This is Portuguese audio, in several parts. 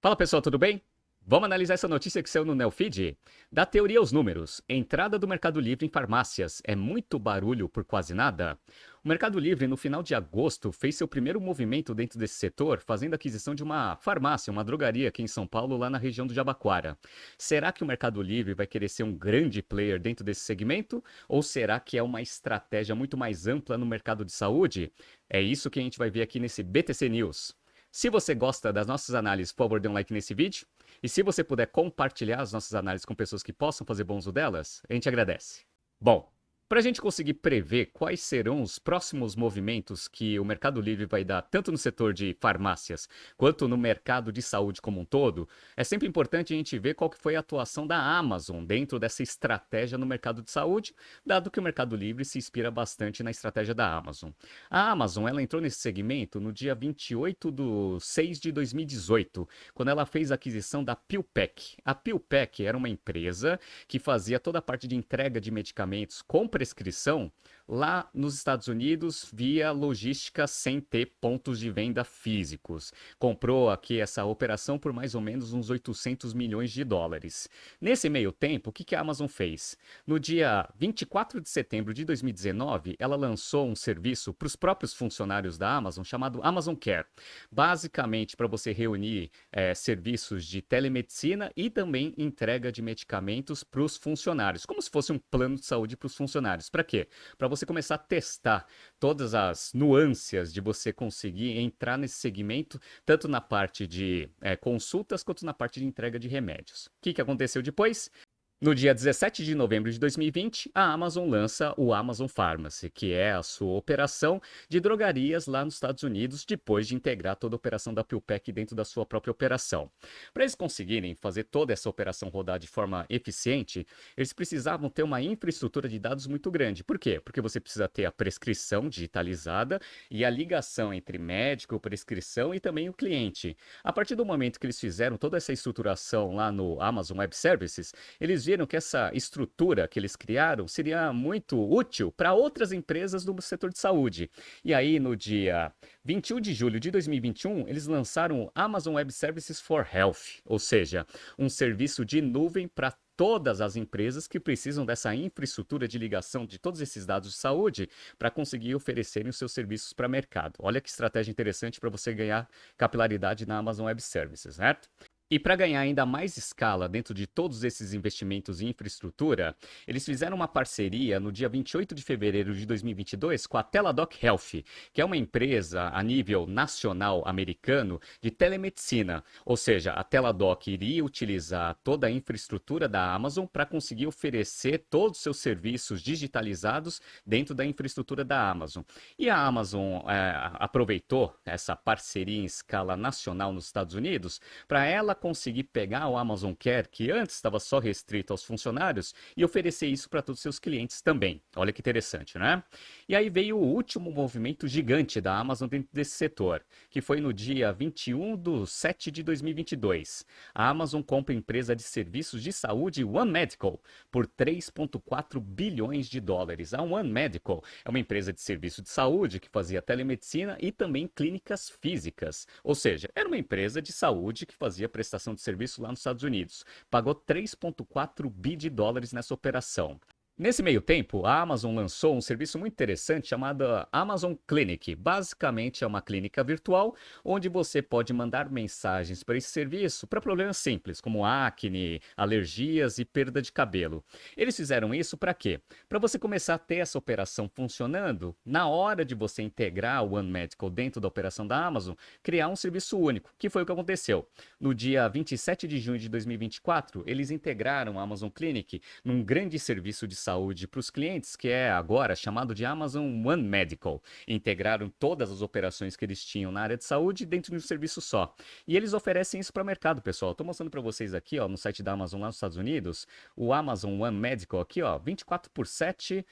Fala pessoal, tudo bem? Vamos analisar essa notícia que saiu no Neofeed? Da teoria aos números, entrada do Mercado Livre em farmácias é muito barulho por quase nada? O Mercado Livre, no final de agosto, fez seu primeiro movimento dentro desse setor, fazendo a aquisição de uma farmácia, uma drogaria aqui em São Paulo, lá na região do Jabaquara. Será que o Mercado Livre vai querer ser um grande player dentro desse segmento? Ou será que é uma estratégia muito mais ampla no mercado de saúde? É isso que a gente vai ver aqui nesse BTC News. Se você gosta das nossas análises, por favor, dê um like nesse vídeo. E se você puder compartilhar as nossas análises com pessoas que possam fazer bom uso delas, a gente agradece. Bom, para a gente conseguir prever quais serão os próximos movimentos que o Mercado Livre vai dar, tanto no setor de farmácias quanto no mercado de saúde como um todo, é sempre importante a gente ver qual que foi a atuação da Amazon dentro dessa estratégia no mercado de saúde, dado que o Mercado Livre se inspira bastante na estratégia da Amazon. A Amazon, ela entrou nesse segmento no dia 28 de 6 de 2018, quando ela fez a aquisição da PillPack. A PillPack era uma empresa que fazia toda a parte de entrega de medicamentos com prescrição lá nos Estados Unidos via logística sem ter pontos de venda físicos. Comprou aqui essa operação por mais ou menos uns 800 milhões de dólares. Nesse meio tempo, o que a Amazon fez? No dia 24 de setembro de 2019, ela lançou um serviço para os próprios funcionários da Amazon chamado Amazon Care. Basicamente, para você reunir serviços de telemedicina e também entrega de medicamentos para os funcionários, como se fosse um plano de saúde para os funcionários. Para quê? Para você começar a testar todas as nuances de você conseguir entrar nesse segmento, tanto na parte de consultas quanto na parte de entrega de remédios. O que aconteceu depois? No dia 17 de novembro de 2020, a Amazon lança o Amazon Pharmacy, que é a sua operação de drogarias lá nos Estados Unidos, depois de integrar toda a operação da PillPack dentro da sua própria operação. Para eles conseguirem fazer toda essa operação rodar de forma eficiente, eles precisavam ter uma infraestrutura de dados muito grande. Por quê? Porque você precisa ter a prescrição digitalizada e a ligação entre médico, prescrição e também o cliente. A partir do momento que eles fizeram toda essa estruturação lá no Amazon Web Services, eles viram que essa estrutura que eles criaram seria muito útil para outras empresas do setor de saúde. E aí, no dia 21 de julho de 2021, eles lançaram o Amazon Web Services for Health, ou seja, um serviço de nuvem para todas as empresas que precisam dessa infraestrutura de ligação de todos esses dados de saúde para conseguir oferecerem os seus serviços para o mercado. Olha que estratégia interessante para você ganhar capilaridade na Amazon Web Services, certo? E para ganhar ainda mais escala dentro de todos esses investimentos em infraestrutura, eles fizeram uma parceria no dia 28 de fevereiro de 2022 com a Teladoc Health, que é uma empresa a nível nacional americano de telemedicina. Ou seja, a Teladoc iria utilizar toda a infraestrutura da Amazon para conseguir oferecer todos os seus serviços digitalizados dentro da infraestrutura da Amazon. E a Amazon aproveitou essa parceria em escala nacional nos Estados Unidos para ela conseguir pegar o Amazon Care, que antes estava só restrito aos funcionários, e oferecer isso para todos os seus clientes também. Olha que interessante, né? E aí veio o último movimento gigante da Amazon dentro desse setor, que foi no dia 21 de 7 de 2022. A Amazon compra a empresa de serviços de saúde One Medical por 3,4 bilhões de dólares. A One Medical é uma empresa de serviço de saúde que fazia telemedicina e também clínicas físicas. Ou seja, era uma empresa de saúde que fazia prestação de serviço lá nos Estados Unidos. Pagou 3,4 bi de dólares nessa operação. Nesse meio tempo, a Amazon lançou um serviço muito interessante chamado Amazon Clinic. Basicamente, é uma clínica virtual onde você pode mandar mensagens para esse serviço para problemas simples, como acne, alergias e perda de cabelo. Eles fizeram isso para quê? Para você começar a ter essa operação funcionando, na hora de você integrar o One Medical dentro da operação da Amazon, criar um serviço único, que foi o que aconteceu. No dia 27 de junho de 2024, eles integraram a Amazon Clinic num grande serviço de saúde para os clientes, que é agora chamado de Amazon One Medical. Integraram todas as operações que eles tinham na área de saúde dentro de um serviço só. E eles oferecem isso para o mercado, pessoal. Estou mostrando para vocês aqui, ó, no site da Amazon lá nos Estados Unidos, o Amazon One Medical aqui, ó, 24 por 7,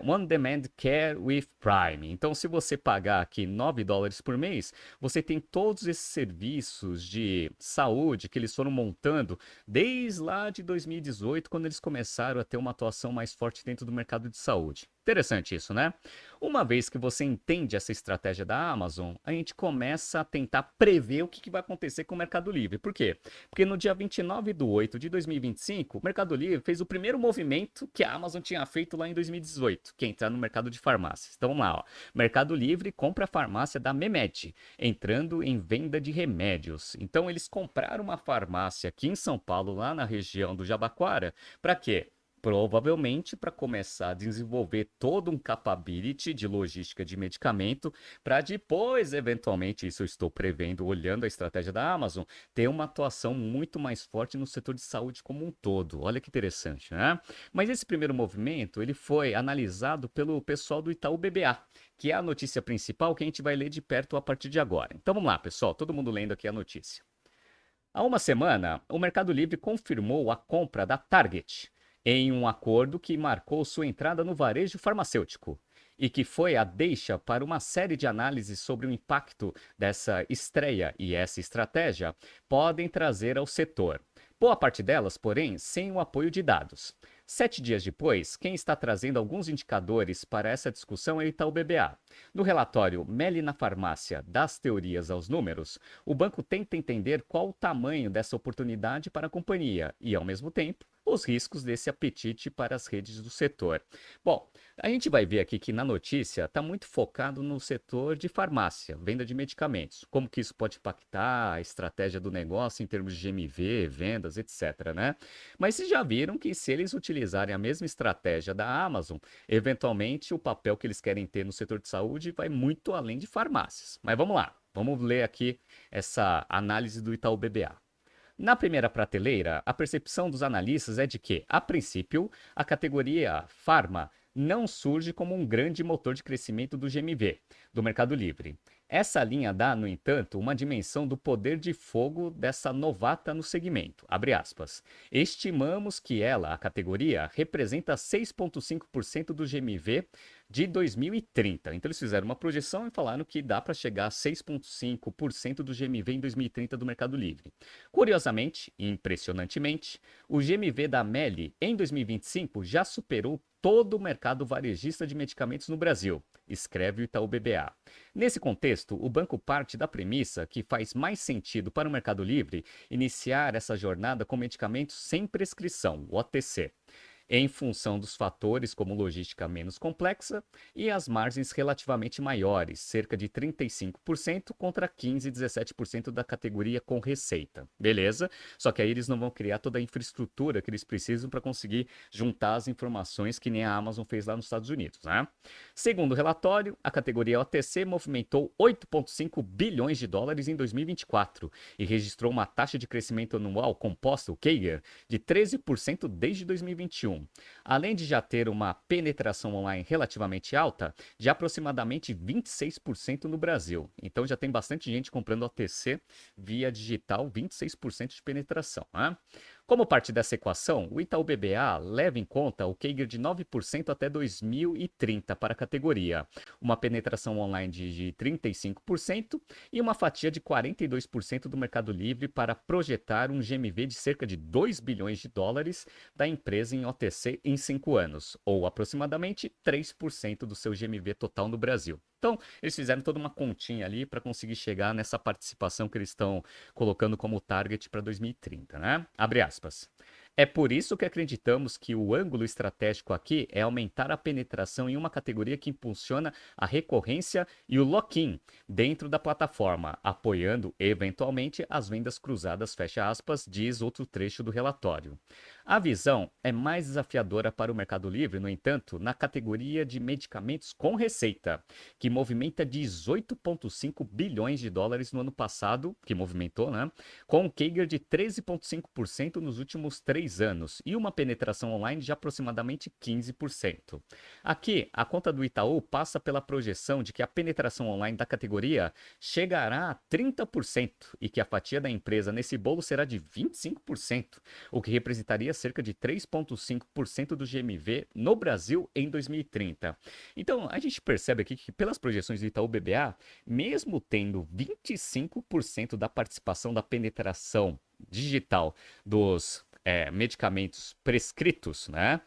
One Demand Care with Prime. Então, se você pagar aqui 9 dólares por mês, você tem todos esses serviços de saúde que eles foram montando desde lá de 2018, quando eles começaram a ter uma atuação mais forte dentro do mercado de saúde. Interessante isso, né? Uma vez que você entende essa estratégia da Amazon, a gente começa a tentar prever o que vai acontecer com o Mercado Livre. Por quê? Porque no dia 29/8/2025, o Mercado Livre fez o primeiro movimento que a Amazon tinha feito lá em 2018, que é entrar no mercado de farmácias. Então vamos lá, ó. Mercado Livre compra a farmácia da Mehmet, entrando em venda de remédios. Então eles compraram uma farmácia aqui em São Paulo, lá na região do Jabaquara, para quê? Provavelmente para começar a desenvolver todo um capability de logística de medicamento, para depois, eventualmente, isso eu estou prevendo, olhando a estratégia da Amazon, ter uma atuação muito mais forte no setor de saúde como um todo. Olha que interessante, né? Mas esse primeiro movimento, ele foi analisado pelo pessoal do Itaú BBA, que é a notícia principal que a gente vai ler de perto a partir de agora. Então vamos lá, pessoal, todo mundo lendo aqui a notícia. Há uma semana, o Mercado Livre confirmou a compra da Target em um acordo que marcou sua entrada no varejo farmacêutico e que foi a deixa para uma série de análises sobre o impacto dessa estreia e essa estratégia podem trazer ao setor. Boa parte delas, porém, sem o apoio de dados. 7 dias depois, quem está trazendo alguns indicadores para essa discussão é o Itaú BBA. No relatório Meli na Farmácia, das teorias aos números, o banco tenta entender qual o tamanho dessa oportunidade para a companhia e, ao mesmo tempo, os riscos desse apetite para as redes do setor. Bom, a gente vai ver aqui que na notícia está muito focado no setor de farmácia, venda de medicamentos, como que isso pode impactar a estratégia do negócio em termos de GMV, vendas, etc, né? Mas vocês já viram que se eles utilizarem a mesma estratégia da Amazon, eventualmente o papel que eles querem ter no setor de saúde vai muito além de farmácias. Mas vamos lá, vamos ler aqui essa análise do Itaú BBA. Na primeira prateleira, a percepção dos analistas é de que, a princípio, a categoria Pharma não surge como um grande motor de crescimento do GMV, do Mercado Livre. Essa linha dá, no entanto, uma dimensão do poder de fogo dessa novata no segmento. Abre aspas. Estimamos que ela, a categoria, representa 6,5% do GMV de 2030. Então eles fizeram uma projeção e falaram que dá para chegar a 6,5% do GMV em 2030 do Mercado Livre. Curiosamente e impressionantemente, o GMV da Meli em 2025 já superou todo o mercado varejista de medicamentos no Brasil, escreve o Itaú BBA. Nesse contexto, o banco parte da premissa que faz mais sentido para o Mercado Livre iniciar essa jornada com medicamentos sem prescrição, o OTC, em função dos fatores como logística menos complexa e as margens relativamente maiores, cerca de 35% contra 15 e 17% da categoria com receita. Beleza? Só que aí eles não vão criar toda a infraestrutura que eles precisam para conseguir juntar as informações que nem a Amazon fez lá nos Estados Unidos, né? Segundo o relatório, a categoria OTC movimentou 8,5 bilhões de dólares em 2024 e registrou uma taxa de crescimento anual composta, o CAGR, de 13% desde 2021. Além de já ter uma penetração online relativamente alta, de aproximadamente 26% no Brasil. Então já tem bastante gente comprando OTC via digital, 26% de penetração, né? Como parte dessa equação, o Itaú BBA leva em conta o CAGR de 9% até 2030 para a categoria, uma penetração online de 35% e uma fatia de 42% do Mercado Livre para projetar um GMV de cerca de 2 bilhões de dólares da empresa em OTC em 5 anos, ou aproximadamente 3% do seu GMV total no Brasil. Então, eles fizeram toda uma continha ali para conseguir chegar nessa participação que eles estão colocando como target para 2030, né? Abre aspas. É por isso que acreditamos que o ângulo estratégico aqui é aumentar a penetração em uma categoria que impulsiona a recorrência e o lock-in dentro da plataforma, apoiando eventualmente as vendas cruzadas, fecha aspas, diz outro trecho do relatório. A visão é mais desafiadora para o Mercado Livre, no entanto, na categoria de medicamentos com receita, que movimenta 18,5 bilhões de dólares no ano passado, que movimentou, né? Com um CAGR de 13,5% nos últimos 3 anos e uma penetração online de aproximadamente 15%. Aqui, a conta do Itaú passa pela projeção de que a penetração online da categoria chegará a 30% e que a fatia da empresa nesse bolo será de 25%, o que representaria cerca de 3,5% do GMV no Brasil em 2030. Então, a gente percebe aqui que pelas projeções do Itaú BBA, mesmo tendo 25% da participação da penetração digital dos medicamentos prescritos, né?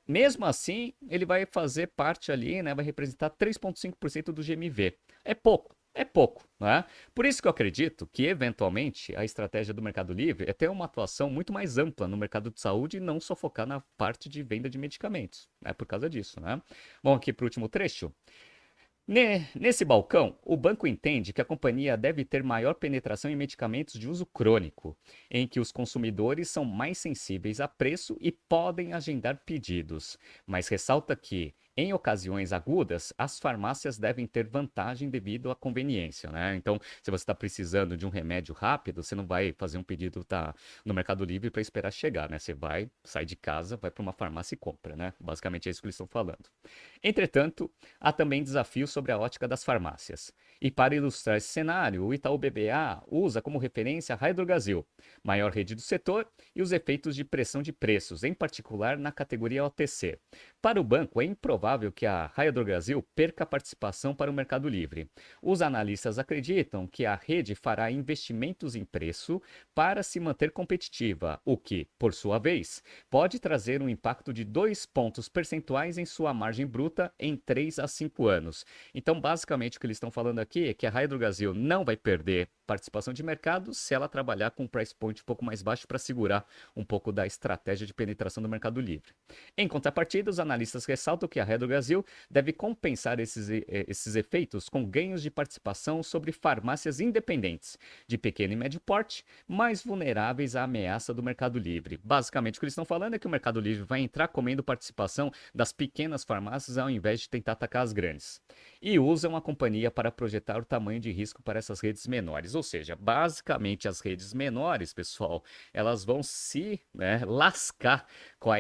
Mesmo assim, ele vai fazer parte ali, né? Vai representar 3,5% do GMV. É pouco. É pouco, né? Por isso que eu acredito que, eventualmente, a estratégia do Mercado Livre é ter uma atuação muito mais ampla no mercado de saúde e não só focar na parte de venda de medicamentos. É por causa disso, né? Vamos aqui para o último trecho. Nesse balcão, o banco entende que a companhia deve ter maior penetração em medicamentos de uso crônico, em que os consumidores são mais sensíveis a preço e podem agendar pedidos, mas ressalta que, em ocasiões agudas, as farmácias devem ter vantagem devido à conveniência, né? Então, se você está precisando de um remédio rápido, você não vai fazer um pedido no Mercado Livre para esperar chegar, né? Você vai, sai de casa, vai para uma farmácia e compra, né? Basicamente é isso que eles estão falando. Entretanto, há também desafios sobre a ótica das farmácias. E para ilustrar esse cenário, o Itaú BBA usa como referência a Raia Drogasil, maior rede do setor, e os efeitos de pressão de preços, em particular na categoria OTC. Para o banco, é improvável que a Raia Drogasil perca a participação para o Mercado Livre. Os analistas acreditam que a rede fará investimentos em preço para se manter competitiva, o que, por sua vez, pode trazer um impacto de 2 pontos percentuais em sua margem bruta em 3 a 5 anos. Então, basicamente, o que eles estão falando aqui é que a Raia Drogasil não vai perder participação de mercado se ela trabalhar com um price point um pouco mais baixo para segurar um pouco da estratégia de penetração do Mercado Livre. Em contrapartida, os analistas ressaltam que a Raia Drogasil deve compensar esses efeitos com ganhos de participação sobre farmácias independentes, de pequeno e médio porte, mais vulneráveis à ameaça do Mercado Livre. Basicamente, o que eles estão falando é que o Mercado Livre vai entrar comendo participação das pequenas farmácias ao invés de tentar atacar as grandes. E usam a companhia para projetar o tamanho de risco para essas redes menores. Ou seja, basicamente as redes menores, pessoal, elas vão se, né, lascar com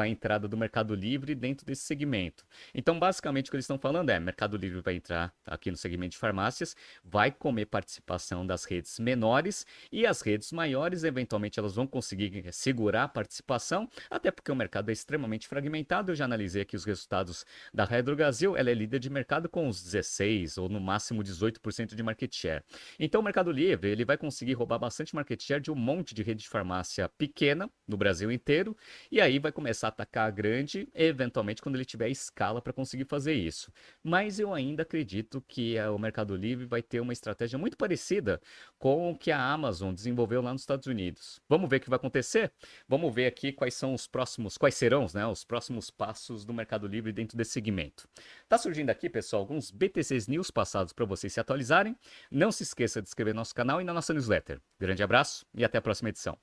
a entrada do Mercado Livre dentro desse segmento. Então, basicamente, o que eles estão falando é: Mercado Livre vai entrar aqui no segmento de farmácias, vai comer participação das redes menores e as redes maiores, eventualmente, elas vão conseguir segurar a participação, até porque o mercado é extremamente fragmentado. Eu já analisei aqui os resultados da Raia Drogasil, ela é líder de mercado com uns 16 ou no máximo 18% de market share. Então, o Mercado Livre ele vai conseguir roubar bastante market share de um monte de rede de farmácia pequena no Brasil inteiro, e aí vai começar a atacar a grande, eventualmente, quando ele tiver escala para conseguir fazer isso. Mas eu ainda acredito que o Mercado Livre vai ter uma estratégia muito parecida com o que a Amazon desenvolveu lá nos Estados Unidos. Vamos ver o que vai acontecer? Vamos ver aqui quais serão, né, os próximos passos do Mercado Livre dentro desse segmento. Tá surgindo aqui, pessoal, alguns BTCs News passados para vocês se atualizarem. Não se esqueça de inscrever no nosso canal e na nossa newsletter. Grande abraço e até a próxima edição.